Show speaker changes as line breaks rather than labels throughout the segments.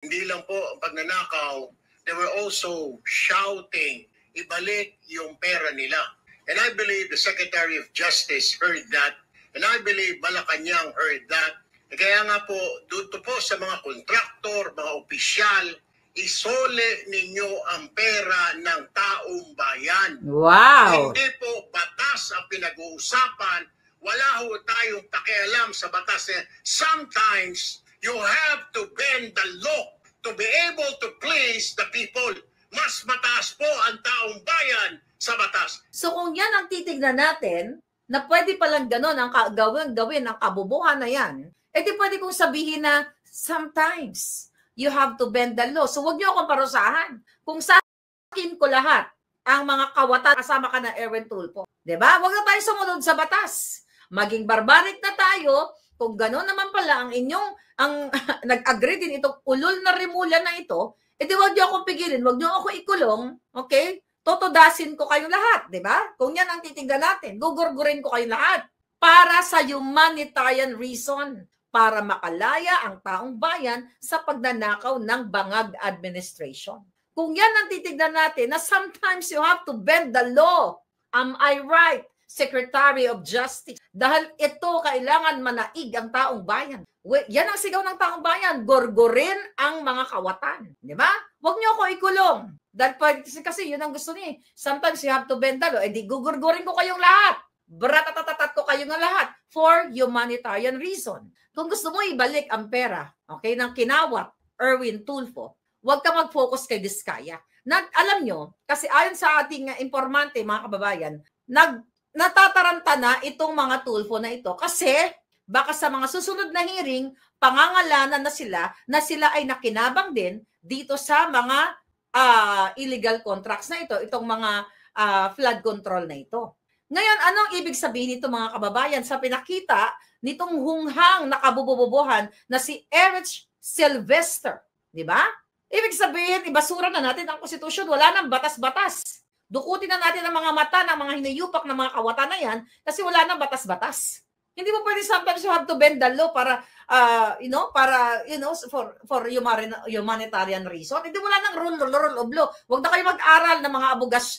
Hindi lang po ang pagnanakaw, they were also shouting, ibalik yung pera nila. And I believe the Secretary of Justice heard that, and I believe Malacanang heard that. Kaya nga po, dito po sa mga kontraktor, mga opisyal, isole ninyo ang pera ng taong bayan.
Wow!
Hindi po batas ang pinag-uusapan. Wala ho tayong pakialam sa batas. Sometimes, you have to bend the law to be able to please the people. Mas mataas po ang taong bayan sa batas.
So kung yan ang titignan natin, na pwede palang gano'n ang gawin ang kabubuhan na yan, di pwede kong sabihin na sometimes you have to bend the law. So wag niyo akong parusahan. Kung sa akin ko lahat ang mga kawatan, kasama ka na Erwin Tulfo. Diba? Wag na tayo sumunod sa batas. Maging barbaric na tayo. Kung gano'n naman pala ang inyong, nag-agree din itong ulol na rimula na ito, di wag niyo akong pigilin, wag niyo ako ikulong, okay? Totodasin ko kayong lahat, di ba? Kung yan ang titignan natin, gugurgurin ko kayong lahat para sa humanitarian reason, para makalaya ang taong bayan sa pagnanakaw ng bangag administration. Kung yan ang titignan natin, na sometimes you have to bend the law. Am I right, Secretary of Justice? Dahil ito kailangan manaig ang taong bayan. Yan ang sigaw ng taong bayan, gorgorin ang mga kawatan. Di ba? Huwag niyo ako ikulong. Dahil kasi yun ang gusto niya. Sometimes you have to bend the law. Di gugurgurin ko kayong lahat. Bratatatat ko kayong lahat for humanitarian reason. Kung gusto mo ibalik ang pera, okay, ng kinawat, Erwin Tulfo, huwag ka mag-focus kay Diskaya. Alam nyo, kasi ayon sa ating informante, mga kababayan, natataranta na itong mga Tulfo na ito kasi baka sa mga susunod na hearing, pangangalanan na sila ay nakinabang din dito sa mga illegal contracts na ito, itong mga flood control na ito. Ngayon, anong ibig sabihin nito mga kababayan sa pinakita nitong hunghang nakabububuhan na si Erich Sylvester? Di ba? Ibig sabihin, ibasura na natin ang konstitusyon, wala nang batas-batas. Dukutin na natin ang mga mata ng mga hinayupak ng mga kawatan na yan kasi wala nang batas-batas. Hindi mo pwede sometimes you have to bend the law para, for humanitarian reason. Hindi wala nang rule of law. Huwag na kayo mag-aral ng mga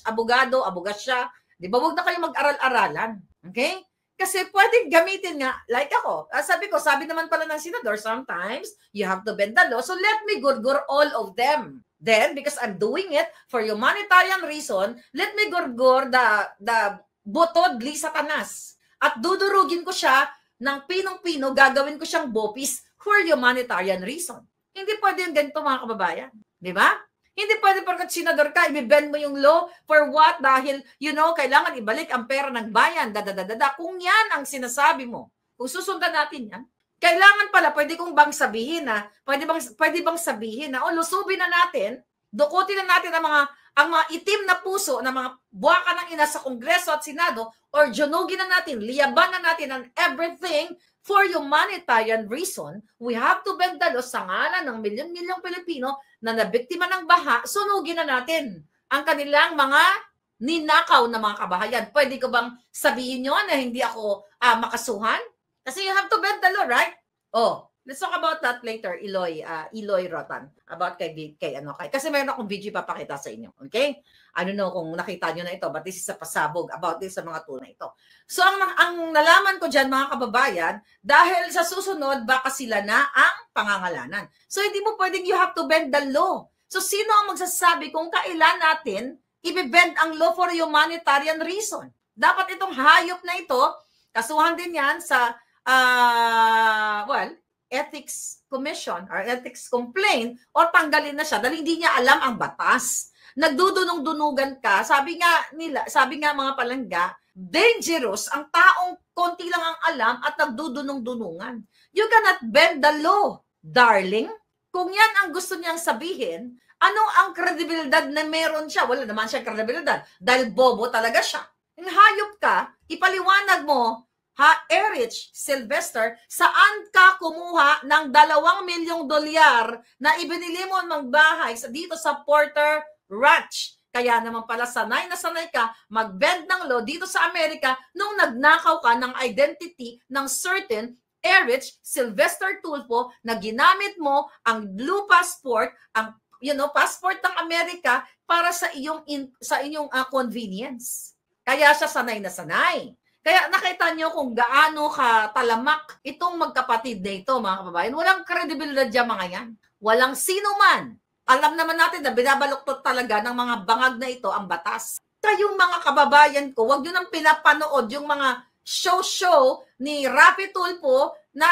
abogado, abogasya. Di ba? Huwag na kayo mag-aral-aralan. Okay? Kasi pwedeng gamitin nga, like ako, sabi naman pala ng senador, sometimes you have to bend the law. So let me gurgur all of them. Then, because I'm doing it for humanitarian reason, let me gurgur the butodli satanas. At dudurugin ko siya ng pinong-pino, gagawin ko siyang bopis for humanitarian reason. Hindi pwede yung ganito mga kababayan. Di ba? Hindi pwede porkat senador ka, i-bend mo yung law for what? Dahil, kailangan ibalik ang pera ng bayan, Kung yan ang sinasabi mo, kung susundan natin yan, kailangan pala, pwede bang sabihin na, lusubin na natin, dukutin na natin ang mga itim na puso ng mga buwaka ng ina sa Kongreso at Senado, or junugin na natin, liyaban na natin ang everything for humanitarian reason. We have to bend the law sa ngalan ng milyon-milyong Pilipino na nabiktima ng baha, sunugin na natin ang kanilang mga ninakaw na mga kabahayan. Pwede ko bang sabihin nyo na hindi ako makasuhan? Kasi you have to bend the law, right? Let's talk about that later, Eloy Rotan, about kay kasi mayroon akong video papakita sa inyo, okay? I don't know kung nakita nyo na ito, but this is a pasabog about this sa mga tool na ito. So, ang nalaman ko dyan, mga kababayan, dahil sa susunod, baka sila na ang pangangalanan. So, hindi mo pwedeng you have to bend the law. So, sino ang magsasabi kung kailan natin i-bend ang law for humanitarian reason? Dapat itong hayop na ito, kasuhan din yan sa, ethics commission or ethics complaint or tanggalin na siya dahil hindi niya alam ang batas. Nagdudunong-dunugan ka, sabi nga mga palangga, dangerous ang taong konti lang ang alam at nagdudunong-dunungan. You cannot bend the law, darling. Kung yan ang gusto niyang sabihin, ano ang kredibilidad na meron siya? Wala naman siya kredibilidad dahil bobo talaga siya. Yung hayop ka, ipaliwanag mo, Erich Sylvester, saan ka kumuha ng $2 milyong na ibinili mo ng bahay dito sa Porter Ranch? Kaya naman pala sanay na sanay ka mag-bend ng law dito sa Amerika nung nagnakaw ka ng identity ng certain Erich Sylvester Tulfo na ginamit mo ang blue passport, ang passport ng Amerika para sa inyong convenience. Kaya siya sanay na sanay. Kaya nakita nyo kung gaano katalamak itong magkapatid na ito, mga kababayan. Walang kredibilidad yung mga yan. Walang sino man. Alam naman natin na binabaluktot talaga ng mga bangag na ito ang batas. Kayong mga kababayan ko, wag nyo nang pinapanood yung mga show ni Raffy Tulfo na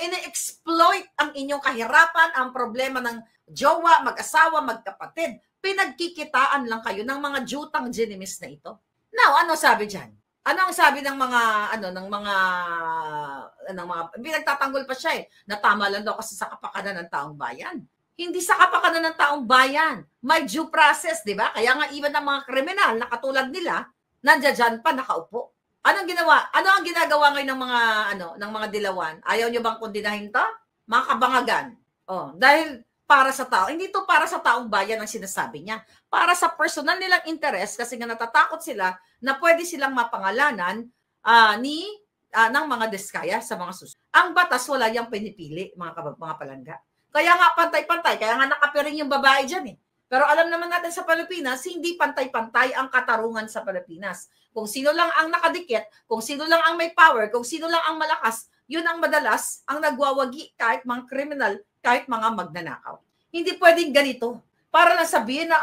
ini-exploit ang inyong kahirapan, ang problema ng jowa, mag-asawa, magkapatid. Pinagkikitaan lang kayo ng mga jutang genimis na ito. Now, ano sabi diyan? Ano ang sabi ng mga pinagtatanggol pa siya na tama lang daw kasi sa kapakanan ng taong bayan. Hindi sa kapakanan ng taong bayan. May due process, di ba? Kaya nga even ng mga kriminal na katulad nila, nandiyan pa nakaupo. Anong ginawa? Ano ang ginagawa ngayon ng mga dilawan? Ayaw nyo bang kundinahin to? Mga kabangagan. Oh, dahil para sa tao, hindi to para sa taong bayan ang sinasabi niya. Para sa personal nilang interest kasi nga natatakot sila na pwede silang mapangalanan ng mga diskaya sa mga susunod. Ang batas wala yang pinipili, mga palangga. Kaya nga pantay-pantay, kaya nga nakapiring yung babae dyan eh. Pero alam naman natin sa Pilipinas, hindi pantay-pantay ang katarungan sa Pilipinas. Kung sino lang ang nakadikit, kung sino lang ang may power, kung sino lang ang malakas, yun ang madalas ang nagwawagi kahit mga kriminal, kahit mga magnanakaw. Hindi pwedeng ganito. Para lang sabihin na,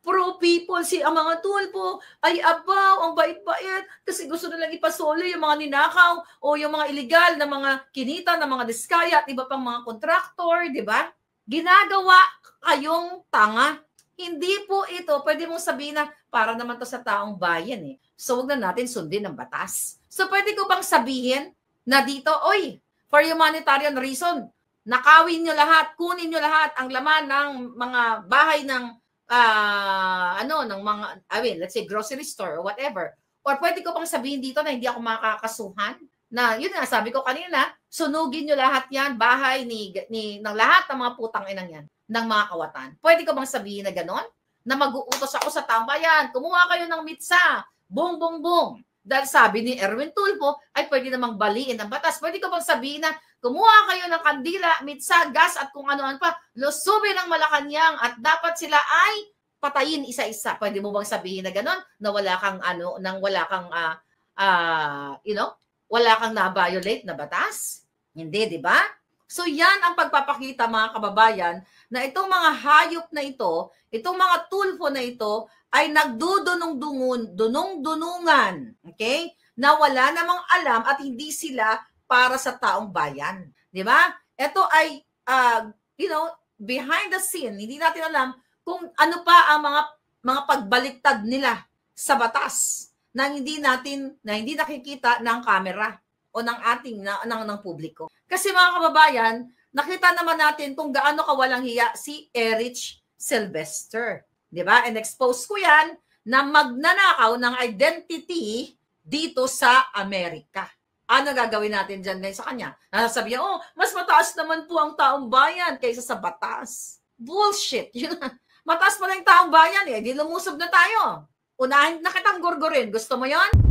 pro-people ang mga Tulfo, ay abaw, ang bait-bait, kasi gusto nilang ipasoli yung mga ninakaw o yung mga illegal na mga kinita, na mga diskaya at iba pang mga kontraktor, di ba? Ginagawa kayong tanga. Hindi po ito, pwede mong sabihin na para naman to sa taong bayan eh. So, huwag na natin sundin ang batas. So, pwede ko bang sabihin na dito, for humanitarian reason, nakawin nyo lahat, kunin nyo lahat ang laman ng mga bahay ng let's say grocery store or whatever. Or pwede ko pang sabihin dito na hindi ako makakasuhan. Na yun nga, sabi ko kanina, sunugin nyo lahat yan, bahay ng lahat ng mga putang inang yan, ng mga kawatan. Pwede ko bang sabihin na ganon? Na mag-uutos ako sa taong bayan, kumuha kayo ng mitsa, boom, boom, boom. Dahil sabi ni Erwin Tulfo, ay pwede namang baliin ang batas. Pwede ko bang sabihin na kumuha kayo ng kandila, mitsa, gas at kung ano-ano pa, lusubin ang Malacanang at dapat sila ay patayin isa-isa. Pwede mo bang sabihin na gano'n na wala kang wala kang na-violate na batas? Hindi, di ba? So yan ang pagpapakita, mga kababayan, na itong mga hayop na ito, itong mga Tulfo na ito ay dunong-dunungan, okay? Na wala namang alam at hindi sila para sa taong bayan. Di ba? Ito ay, behind the scene, hindi natin alam kung ano pa ang mga pagbaliktad nila sa batas na hindi nakikita ng kamera o ng ng publiko. Kasi mga kababayan, nakita naman natin kung gaano kawalang hiya si Erich Sylvester. Di ba? And expose ko yan na magnanakaw ng identity dito sa Amerika. Ano gagawin natin dyan ngayon sa kanya? Nasasabihan, mas mataas naman po ang taong bayan kaysa sa batas. Bullshit. Mataas pa lang yung taong bayan eh. Di lumusob na tayo. Unahin na kitang gurgurin. Gusto mo yon?